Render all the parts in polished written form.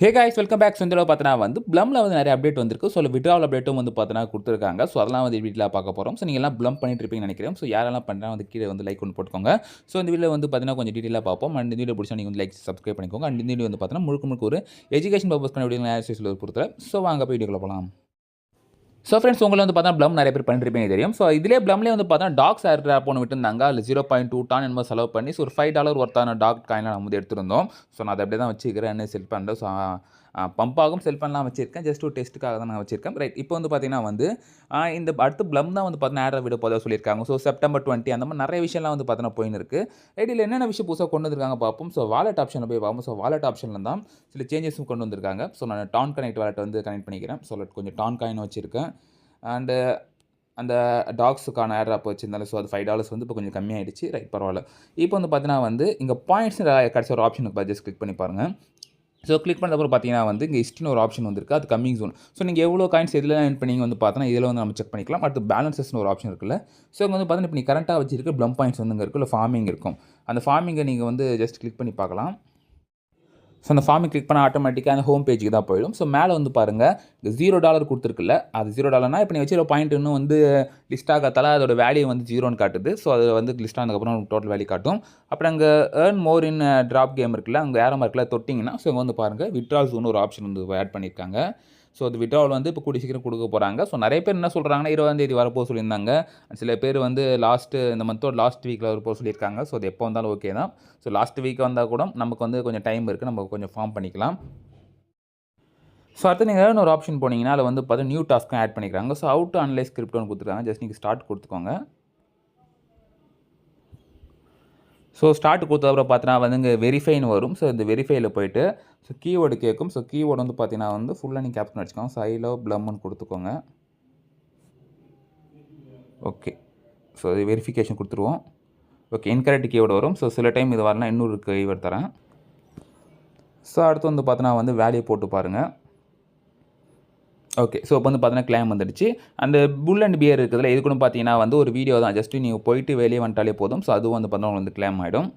Hey guys welcome back. இந்த தடவை பார்த்தீங்கன்னா வந்து ப்ளம்ல வந்து நிறைய அப்டேட் வந்திருக்கு. ஸோ விட்ராவல் அப்டேட்டும் வந்து பார்த்தீங்கன்னா கொடுத்துருக்காங்க. ஸோ அதெல்லாம் வந்து வீடியோவில் பார்க்க போகிறோம். ஸோ நீங்கள் எல்லாம் ப்ளம் பண்ணிட்டு இருப்பீங்கன்னு நினைக்கிறேன். ஸோ யாரெல்லாம் பண்ணுறா வந்து கீழே வந்து லைக் ஒன்று போட்டுக்கோங்க. ஸோ இந்த வீடியோ வந்து பார்த்தீங்கன்னா கொஞ்சம் டீட்டெயிலாக பார்ப்போம். அண்ட் இந்த வீடியோ பிடிச்சா நீங்கள் வந்து லைக் சப்ஸ்கிரைப் பண்ணிக்கோங்க. அண்ட் இந்த வீடியோ வந்து பார்த்தீங்கன்னா முழுக்க ஒரு எஜுகேஷன் பர்பஸ் பண்ண வீடியோ பொறுத்தல. ஸோ வாங்க போய் வீடியோக்குள்ள போகலாம். ஸோ ஃப்ரெண்ட்ஸ் உங்களை வந்து பார்த்தா ப்ளம் நிறைய பேர் பண்ணிருப்பீங்க தெரியும். ஸோ இதிலே ப்ளம்லேயே வந்து பார்த்தா டாக்ஸ் ஏர் ட்ராப் ஒன்று விட்டுருந்தாங்க. அதில் 0.2 டான் என்னமோ செலவு பண்ணி ஸோ ஒரு $5 ஒர்த்தான டாக் காயினாக நம்ம வந்து எடுத்திருந்தோம். ஸோ நான் அதை அப்படியே தான் வச்சுக்கிறேன், செல் பண்ணுறேன். ஸோ பம்பாகும் செல் பண்ணலாம் வச்சிருக்கேன். ஜஸ்ட் ஒரு டெஸ்ட்டுக்காக தான் நான் வச்சிருக்கேன். ரைட், இப்போ வந்து பார்த்தீங்கன்னா வந்து இந்த அடுத்து ப்ளம் தான் வந்து பார்த்தீங்கன்னா ஆட் விட போதாக சொல்லியிருக்காங்க. ஸோ September 20 அந்த மாதிரி நிறைய விஷயம்லாம் வந்து பார்த்தீங்கன்னா போயின்னு இருக்கு. ரைட், இதில் என்னென்ன விஷயம் புதுசாக கொண்டு வந்திருக்காங்க பார்ப்போம். ஸோ வாலெட் ஆப்ஷனில் போய் பார்ப்போம். ஸோ வாலெட் ஆப்ஷனில் தான் சில சேஞ்சஸும் கொண்டு வந்திருக்காங்க. ஸோ நான் டான் கனெக்ட் வாலெட் வந்து கனெக்ட் பண்ணிக்கிறேன். ஸோ கொஞ்சம் டான் காயின் வச்சிருக்கேன். அண்டு அந்த டாக்ஸுக்கான ஏர் ட்ராப் வச்சிருந்தாலும் ஸோ அது $5 வந்து இப்போ கொஞ்சம் கம்மியாயிடுச்சு. ரைட், பரவாயில்ல. இப்போ வந்து பார்த்தீங்கன்னா வந்து இங்கே பாயிண்ட்ஸ் கடைசி ஒரு ஆப்ஷனுக்கு ஜஸ்ட் கிளிக் பண்ணி பாருங்கள். ஸோ கிளிக் பண்ணதுக்கப்புறம் பார்த்தீங்கன்னா வந்து இங்கே ஹிஸ்ட்ரின்னு ஒரு ஆப்ஷன் வந்திருக்கு. அது கம்மிங் ஜோன். ஸோ நீங்கள் எவ்வளோ காயின்ஸ் எதில் எர்ன் பண்ணீங்க வந்து பார்த்தோன்னா இதில் வந்து நம்ம செக் பண்ணிக்கலாம். அடுத்து பேலன்சஸ்னு ஒரு ஆப்ஷன் இருக்குல்ல. ஸோ இங்கே வந்து பார்த்தீங்கன்னா இப்போ நீ கரண்ட்டாக வச்சிருக்க ப்ளம் பாயிண்ட்ஸ் வந்து இங்கே இருக்கும், இல்லை ஃபார்மிங் இருக்கும். அந்த ஃபார்மிங்கை நீங்கள் வந்து ஜஸ்ட் கிளிக் பண்ணி பார்க்கலாம். ஸோ அந்த ஃபார்மை கிளிக் பண்ணால் ஆட்டோமேட்டிக்காக அந்த ஹோம் பேஜுக்கு தான் போயிடும். ஸோ மேலே வந்து பாருங்கள் இந்த $0 கொடுத்துருக்குல்ல, அது $0 இப்போ நீ வச்சு பாயிண்ட் இன்னும் வந்து லிஸ்ட் ஆகாதால அதோட வேல்யூ வந்து 0ன்னு காட்டுது. ஸோ அது வந்து லிஸ்ட் ஆனதுக்கப்புறம் டோட்டல் வேல்யூ காட்டும். அப்புறம் அங்கே ஏர்ன் மோர் இன் ட்ராப் கேம் இருக்குல்ல, அங்கே ஏரோ மார்க்கில் தொட்டிங்கன்னா ஸோ இங்கே வந்து பாருங்கள் விட்ரால் ஜோன் ஒரு ஆப்ஷன் வந்து ஆட் பண்ணியிருக்காங்க. ஸோ அது விட்ராவல் வந்து இப்போ கூடிய சீக்கிரம் கொடுக்க போகிறாங்க. ஸோ நிறைய பேர் என்ன சொல்கிறாங்கன்னா 20ஆம் தேதி வரப்போக சொல்லியிருந்தாங்க. சில பேர் வந்து இந்த மந்தோட லாஸ்ட் வீக்கில் வரப்போ சொல்லியிருக்காங்க. ஸோ அது எப்போ வந்தாலும் ஓகே தான். ஸோ லாஸ்ட் வீக் வந்தால் கூட நமக்கு வந்து கொஞ்சம் டைம் இருக்குது, நம்ம கொஞ்சம் ஃபார்ம் பண்ணிக்கலாம். ஸோ அடுத்து நீங்கள் ஒரு ஆப்ஷன் போனீங்கன்னா அதில் வந்து பார்த்தா நியூ டாஸ்க்கும் ஆட் பண்ணிக்கிறாங்க. ஸோ அவுட் டு அனலைஸ் கிரிப்டோன்னு கொடுத்துருக்காங்க. ஜஸ்ட் நீங்கள் ஸ்டார்ட் கொடுத்துக்கோங்க. ஸோ ஸ்டார்ட் கொடுத்ததுக்கப்புறம் பார்த்தீங்கன்னா வந்து இங்கே வெரிஃபைன்னு வரும். ஸோ இந்த வெரிஃபையில் போய்ட்டு ஸோ கீவேர்டு கேட்கும். ஸோ கீவேர்டு வந்து பார்த்தீங்கன்னா வந்து ஃபுல்லாக நீங்கள் கேப்ஷன் வச்சுக்கோங்க. ஸோ ஐ லவ் ப்ளம்னு கொடுத்துக்கோங்க. ஓகே, ஸோ இது வெரிஃபிகேஷன் கொடுத்துருவோம். ஓகே, இன்கரெக்ட் கீவேர்டு வரும். ஸோ சில டைம் இது வரலாம், இன்னொரு கீவேர்டு தரேன். ஸோ அடுத்து வந்து பார்த்தீங்கன்னா வந்து வேல்யூ போட்டு பாருங்கள். ஓகே, ஸோ இப்போ வந்து பார்த்தீங்கன்னா கிளைம் வந்துடுச்சு. அந்த புல் அண்ட் பியர் இருக்குதுல்ல, இது கூட பார்த்தீங்கன்னா வந்து ஒரு வீடியோ தான். ஜஸ்ட்டு நீங்கள் போயிட்டு வெளியே வந்துட்டாலே போதும். ஸோ அதுவும் வந்து பார்த்தீங்கன்னா வந்து கிளைம் ஆகிடும்.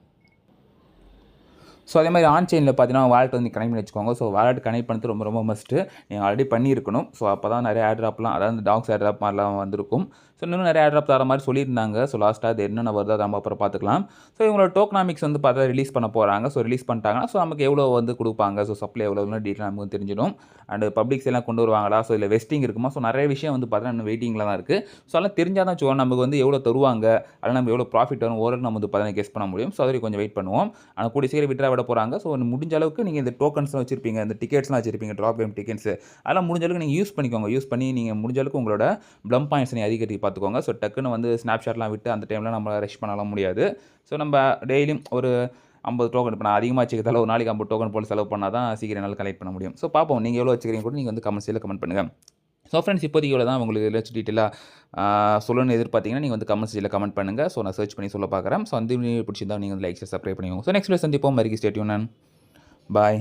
ஸோ அதே மாதிரி ஆன் செயினில் பார்த்தீங்கன்னா வாலெட் வந்து கனெக்ட் பண்ணி வச்சுக்கோங்க. ஸோ வாலெட் கனெக்ட் பண்ணுறது ரொம்ப மஸ்ட்டு. நீங்கள் ஆல்ரெடி பண்ணியிருக்கணும். ஸோ அப்போ தான் நிறைய ஏர் ட்ராப்லாம், அதாவது டாக்ஸ் ஏர் ட்ராப் மாதிரிலாம் வந்திருக்கும். ஸோ இன்னும் நிறைய ஏர் ட்ராப் தர மாதிரி சொல்லியிருந்தாங்க. ஸோ லாஸ்ட்டாக அது என்னென்ன வருதோ அதை நம்ம அப்புறம் பார்த்துக்கலாம். ஸோ இவங்களோட டோக்கனாமிக்ஸ் வந்து பார்த்தா ரிலீஸ் பண்ண போகிறாங்க. ஸோ ரிலீஸ் பண்ணிட்டாங்கன்னா ஸோ நமக்கு எவ்வளோ வந்து கொடுப்பாங்க, ஸோ சப்ளை எவ்வளோன்னு டீட்டெயில் நமக்கு தெரிஞ்சிடும். அண்ட் பப்ளிக்ஸ் எல்லாம் கொண்டு வருவாங்களா, ஸோ இதில் வெஸ்டிங் இருக்குமா, ஸோ நிறைய விஷயம் வந்து பார்த்தீங்கன்னா இன்னும் வெயிட்டிங்கில் தான் இருக்குது. ஸோ அதெல்லாம் தெரிஞ்சால் தான் வச்சுக்கோங்க நமக்கு வந்து எவ்வளோ தருவாங்க, அதில் நம்ம எவ்வளோ ப்ராஃபிட் வரும் ஓரளவு நம்ம வந்து பார்த்தீங்கன்னா கெஸ் பண்ண முடியும். ஸோ அதுவரை கொஞ்சம் வெயிட் பண்ணுவோம். ஆனால் கூடிய சீக்கிரம் விட்ரா விட போகிறாங்க. ஸோ முடிஞ்ச அளவுக்கு நீங்கள் இந்த டோக்கன்ஸ்லாம் வச்சிருப்பீங்க, இந்த டிக்கெட்ஸ்லாம் வச்சிருப்பீங்க, ட்ராப் கேம் டிக்கெட்ஸ், அதெல்லாம் முடிஞ்ச அளவுக்கு நீங்கள் யூஸ் பண்ணிக்கோங்க. யூஸ் பண்ணி நீங்கள் முடிஞ்ச அளவுக்கு உங்களோட ப்ளம் பாயிண்ட்ஸ் நீங்கள் அதிகரித்து பார்த்துக்கோங்க. ஸோ டக்குன்னு வந்து ஸ்னாப்ஷாட்லாம் விட்டு அந்த டைமில் நம்ம ரஷ் பண்ணலாம் முடியாது. ஸோ நம்ம டெய்லியும் ஒரு 50 டோக்கன், இப்போ நான் அதிகமாக வச்சுக்கிறதால ஒரு நாளைக்கு 50 டோக்கன் போல் செலவு பண்ணால் தான் சீக்கிரம் என்னால் கலெக்ட் பண்ண முடியும். ஸோ பார்ப்போம், நீங்கள் எவ்வளோ வச்சுக்கிறீங்க கூட நீங்கள் வந்து கமெண்ட்ஸில் கமெண்ட் பண்ணுங்கள். ஸோ ஃப்ரெண்ட்ஸ், இப்போதைக்கு இவ்வளோ தான். உங்களுக்கு ஏதாச்சும் டீட்டெயிலாக சொல்லணும்னு எதிர்பார்த்தீங்கன்னா நீங்கள் வந்து கமெண்ட்ஸில் கமெண்ட் பண்ணுங்கள். ஸோ நான் சர்ச் பண்ணி சொல்ல பார்க்குறேன். ஸோ அந்த வீடியோ பிடிச்சிருந்தா நீங்கள் வந்து லைக் சப்ஸ்கிரைப் பண்ணிக்கோங்க. ஸோ நெக்ஸ்ட் வீடியோ சந்திப்போம். மறுக்கி ஸ்டே டியூன். பாய்.